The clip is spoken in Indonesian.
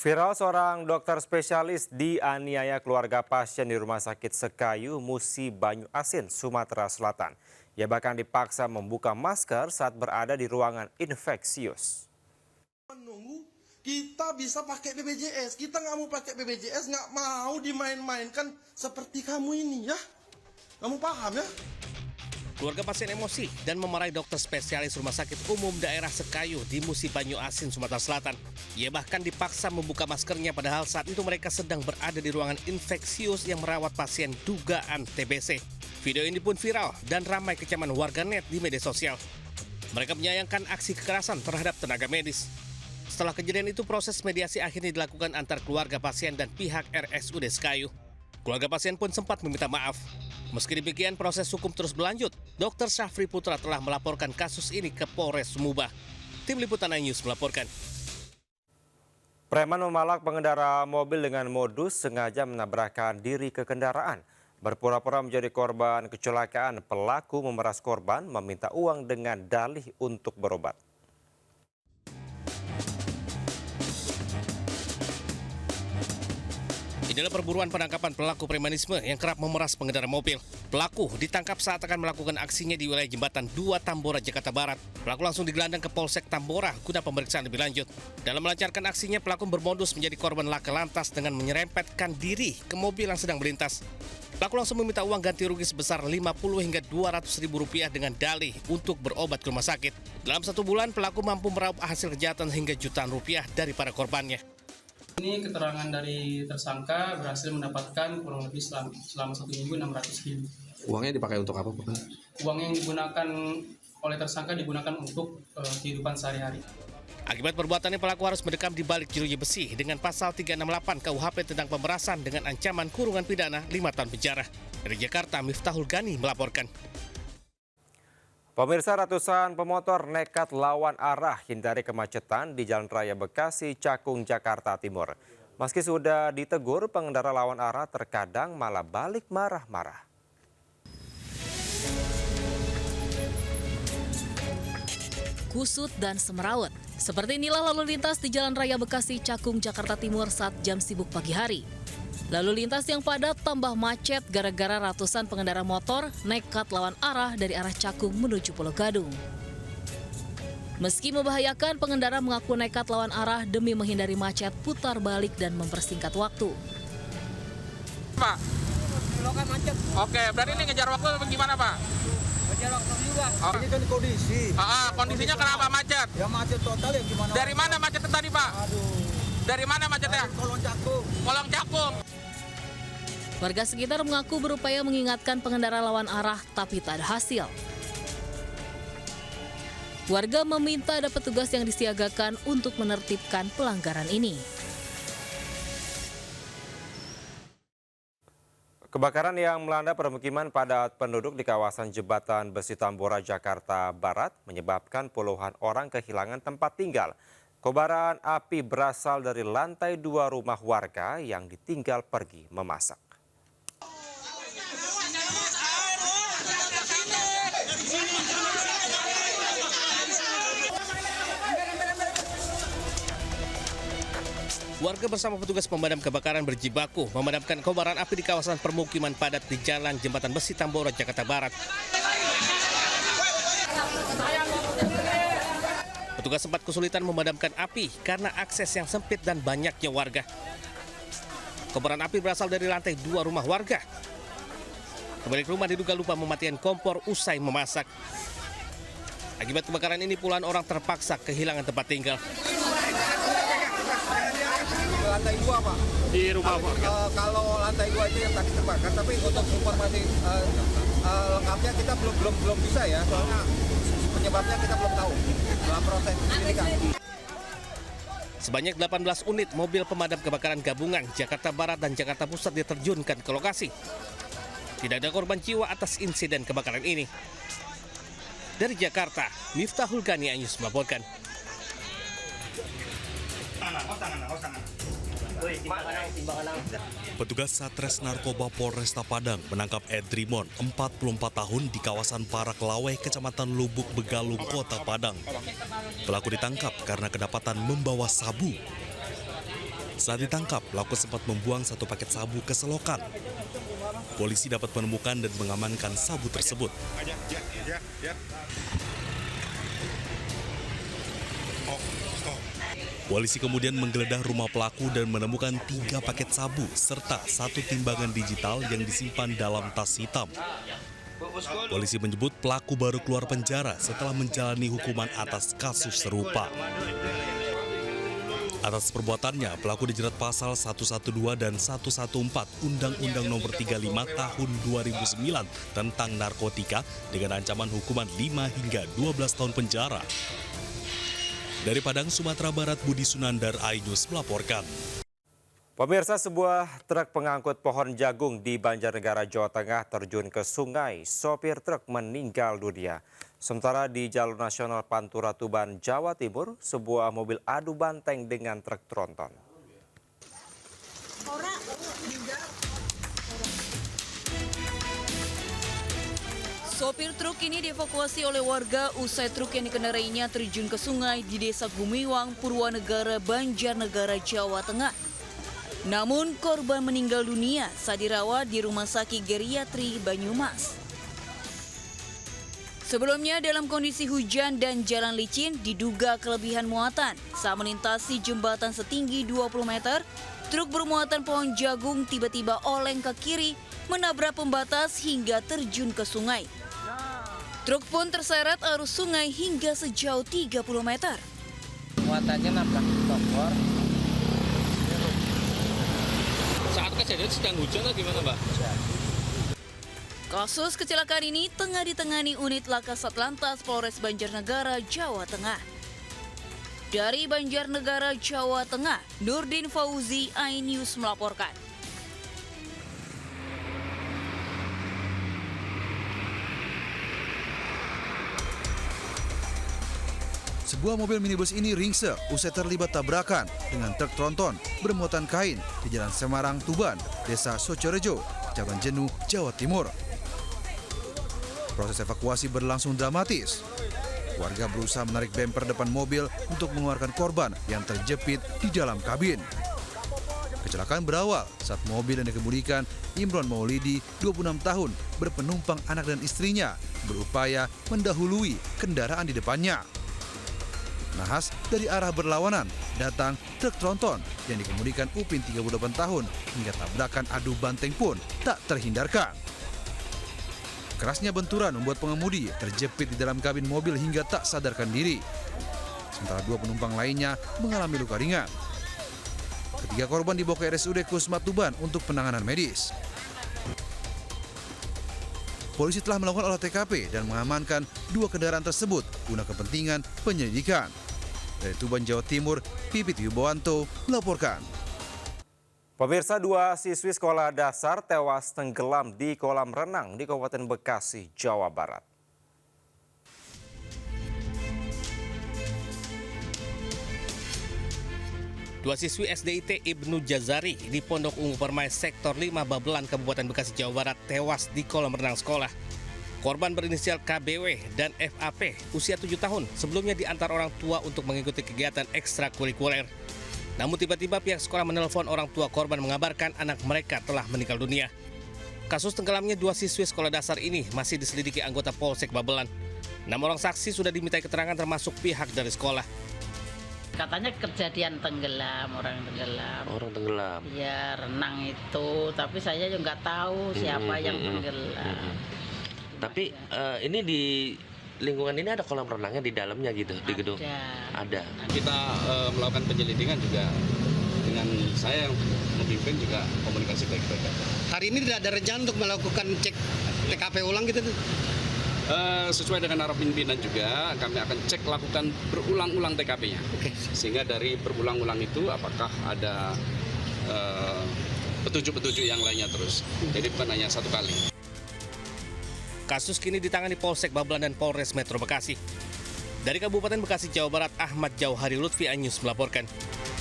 Viral seorang dokter spesialis dianiaya keluarga pasien di Rumah Sakit Sekayu, Musi Banyu Asin, Sumatera Selatan. Ia bahkan dipaksa membuka masker saat berada di ruangan infeksius. Menunggu kita bisa pakai BPJS, kita nggak mau pakai BPJS, nggak mau dimain-mainkan seperti kamu ini ya. Kamu paham ya? Keluarga pasien emosi dan memarahi dokter spesialis Rumah Sakit Umum Daerah Sekayu di Musi Banyu Asin, Sumatera Selatan. Ia bahkan dipaksa membuka maskernya padahal saat itu mereka sedang berada di ruangan infeksius yang merawat pasien dugaan TBC. Video ini pun viral dan ramai kecaman warganet di media sosial. Mereka menyayangkan aksi kekerasan terhadap tenaga medis. Setelah kejadian itu, proses mediasi akhirnya dilakukan antar keluarga pasien dan pihak RSUD Sekayu. Keluarga pasien pun sempat meminta maaf. Meski demikian, proses hukum terus berlanjut. Dr. Syafri Putra telah melaporkan kasus ini ke Polres Sumubah. Tim Liputan iNews melaporkan. Preman memalak pengendara mobil dengan modus sengaja menabrakkan diri ke kendaraan. Berpura-pura menjadi korban kecelakaan, pelaku memeras korban meminta uang dengan dalih untuk berobat. Inilah perburuan penangkapan pelaku premanisme yang kerap memeras pengendara mobil. Pelaku ditangkap saat akan melakukan aksinya di wilayah Jembatan 2 Tambora, Jakarta Barat. Pelaku langsung digelandang ke Polsek Tambora guna pemeriksaan lebih lanjut. Dalam melancarkan aksinya, pelaku bermodus menjadi korban laka lantas dengan menyerempetkan diri ke mobil yang sedang melintas. Pelaku langsung meminta uang ganti rugi sebesar 50 hingga 200 ribu rupiah dengan dalih untuk berobat ke rumah sakit. Dalam 1 bulan, pelaku mampu meraup hasil kejahatan hingga jutaan rupiah dari para korbannya. Ini keterangan dari tersangka berhasil mendapatkan kurang lebih selama 1 minggu 600 ribu. Uangnya dipakai untuk apa, Pak? Uang yang digunakan oleh tersangka digunakan untuk kehidupan sehari-hari. Akibat perbuatannya, pelaku harus mendekam di balik jeruji besi dengan pasal 368 KUHP tentang pemerasan dengan ancaman kurungan pidana 5 tahun penjara. Dari Jakarta, Miftahul Gani melaporkan. Pemirsa, ratusan pemotor nekat lawan arah hindari kemacetan di Jalan Raya Bekasi, Cakung, Jakarta Timur. Meski sudah ditegur, pengendara lawan arah terkadang malah balik marah-marah. Kusut dan semrawut. Seperti inilah lalu lintas di Jalan Raya Bekasi, Cakung, Jakarta Timur saat jam sibuk pagi hari. Lalu lintas yang padat tambah macet gara-gara ratusan pengendara motor nekat lawan arah dari arah Cakung menuju Pulau Gadung. Meski membahayakan, pengendara mengaku nekat lawan arah demi menghindari macet, putar balik dan mempersingkat waktu. Pak, macet. Oke, berarti ini ngejar waktu atau gimana, Pak? Ngejar waktu juga. Ini kan kondisi. Kondisinya kenapa macet? Ya macet total ya gimana? Dari mana macetnya tadi, Pak? Aduh. Dari mana macetnya? Kolong Cakung. Kolong Cakung. Warga sekitar mengaku berupaya mengingatkan pengendara lawan arah, tapi tak ada hasil. Warga meminta ada petugas yang disiagakan untuk menertibkan pelanggaran ini. Kebakaran yang melanda permukiman padat penduduk di kawasan Jembatan Besi Tambora, Jakarta Barat menyebabkan puluhan orang kehilangan tempat tinggal. Kobaran api berasal dari lantai 2 rumah warga yang ditinggal pergi memasak. Warga bersama petugas pemadam kebakaran berjibaku memadamkan kobaran api di kawasan permukiman padat di Jalan Jembatan Besi Tambora, Jakarta Barat. Petugas sempat kesulitan memadamkan api karena akses yang sempit dan banyaknya warga. Kobaran api berasal dari lantai 2 rumah warga. Pemilik rumah diduga lupa mematikan kompor usai memasak. Akibat kebakaran ini, puluhan orang terpaksa kehilangan tempat tinggal. Lantai 2, Pak. Di rumah, Pak. Kalau lantai 2 itu yang tadi terbakar, tapi untuk informasi lengkapnya kita belum bisa ya, soalnya penyebabnya kita belum tahu. Dalam proses penyelidikan. Sebanyak 18 unit mobil pemadam kebakaran gabungan Jakarta Barat dan Jakarta Pusat diterjunkan ke lokasi. Tidak ada korban jiwa atas insiden kebakaran ini. Dari Jakarta, Miftahul Gani iNews melaporkan. Petugas Satres Narkoba Polresta Padang menangkap Edrimon, 44 tahun di kawasan Paraklaweh, Kecamatan Lubuk Begalung, Kota Padang. Pelaku ditangkap karena kedapatan membawa sabu. Saat ditangkap, pelaku sempat membuang 1 paket sabu ke selokan. Polisi dapat menemukan dan mengamankan sabu tersebut. Polisi kemudian menggeledah rumah pelaku dan menemukan 3 paket sabu serta 1 timbangan digital yang disimpan dalam tas hitam. Polisi menyebut pelaku baru keluar penjara setelah menjalani hukuman atas kasus serupa. Atas perbuatannya, pelaku dijerat pasal 112 dan 114 Undang-Undang Nomor 35 Tahun 2009 tentang narkotika dengan ancaman hukuman 5 hingga 12 tahun penjara. Dari Padang, Sumatera Barat, Budi Sunandar, iNews melaporkan. Pemirsa, sebuah truk pengangkut pohon jagung di Banjarnegara, Jawa Tengah terjun ke sungai. Sopir truk meninggal dunia. Sementara di Jalur Nasional Pantura Tuban, Jawa Timur, sebuah mobil adu banteng dengan truk tronton. Sopir truk ini dievakuasi oleh warga usai truk yang dikendarainya terjun ke sungai di Desa Gumiwang, Purwanegara, Banjarnegara, Jawa Tengah. Namun korban meninggal dunia saat dirawat di Rumah Sakit Geriatri Banyumas. Sebelumnya dalam kondisi hujan dan jalan licin diduga kelebihan muatan saat melintasi jembatan setinggi 20 meter, truk bermuatan pohon jagung tiba-tiba oleng ke kiri menabrak pembatas hingga terjun ke sungai. Truk pun terseret arus sungai hingga sejauh 30 meter. Muatannya nabrak kompor. Saat kejadian sedang hujan atau gimana, Mbak? Kasus kecelakaan ini tengah ditangani unit Laka Satlantas Polres Banjarnegara, Jawa Tengah. Dari Banjarnegara, Jawa Tengah, Nurdin Fauzi, iNews melaporkan. Sebuah mobil minibus ini ringsek usai terlibat tabrakan dengan truk tronton bermuatan kain di Jalan Semarang, Tuban, Desa Socorejo, Cabang Jenuh, Jawa Timur. Proses evakuasi berlangsung dramatis. Warga berusaha menarik bemper depan mobil untuk mengeluarkan korban yang terjepit di dalam kabin. Kecelakaan berawal saat mobil yang dikemudikan Imron Maulidi, 26 tahun, berpenumpang anak dan istrinya, berupaya mendahului kendaraan di depannya. Nahas dari arah berlawanan datang truk tronton yang dikemudikan Upin 38 tahun hingga tabrakan adu banteng pun tak terhindarkan. Kerasnya benturan membuat pengemudi terjepit di dalam kabin mobil hingga tak sadarkan diri. Sementara 2 penumpang lainnya mengalami luka ringan. Ketiga korban dibawa ke RSUD Kusma Tuban untuk penanganan medis. Polisi telah melakukan olah TKP dan mengamankan 2 kendaraan tersebut guna kepentingan penyelidikan. Dari Tuban, Jawa Timur, Pipit Yubowanto melaporkan. Pemirsa, 2 siswi sekolah dasar tewas tenggelam di kolam renang di Kabupaten Bekasi, Jawa Barat. Dua siswi SDIT Ibnu Jazari di Pondok Ungu Permai Sektor 5 Babelan, Kabupaten Bekasi, Jawa Barat tewas di kolam renang sekolah. Korban berinisial KBW dan FAP, usia 7 tahun, sebelumnya diantar orang tua untuk mengikuti kegiatan ekstrakurikuler. Namun tiba-tiba pihak sekolah menelpon orang tua korban mengabarkan anak mereka telah meninggal dunia. Kasus tenggelamnya 2 siswi sekolah dasar ini masih diselidiki anggota Polsek Babelan. 6 orang saksi sudah dimintai keterangan termasuk pihak dari sekolah. Katanya kejadian tenggelam, orang tenggelam. Orang tenggelam. Ya renang itu, tapi saya juga nggak tahu siapa yang tenggelam. Tapi ini di lingkungan ini ada kolam renangnya di dalamnya gitu, di gedung? Ada. Kita melakukan penyelidikan juga dengan saya yang memimpin juga komunikasi baik-baik. Hari ini tidak ada rencana untuk melakukan cek TKP ulang gitu? Sesuai dengan arah pimpinan juga kami akan cek lakukan berulang-ulang TKP-nya. Sehingga dari berulang-ulang itu apakah ada petunjuk-petunjuk yang lainnya terus. Jadi bukan hanya 1 kali. Kasus kini ditangani Polsek Babelan dan Polres Metro Bekasi. Dari Kabupaten Bekasi, Jawa Barat, Ahmad Jauhari Lutfi, iNews melaporkan.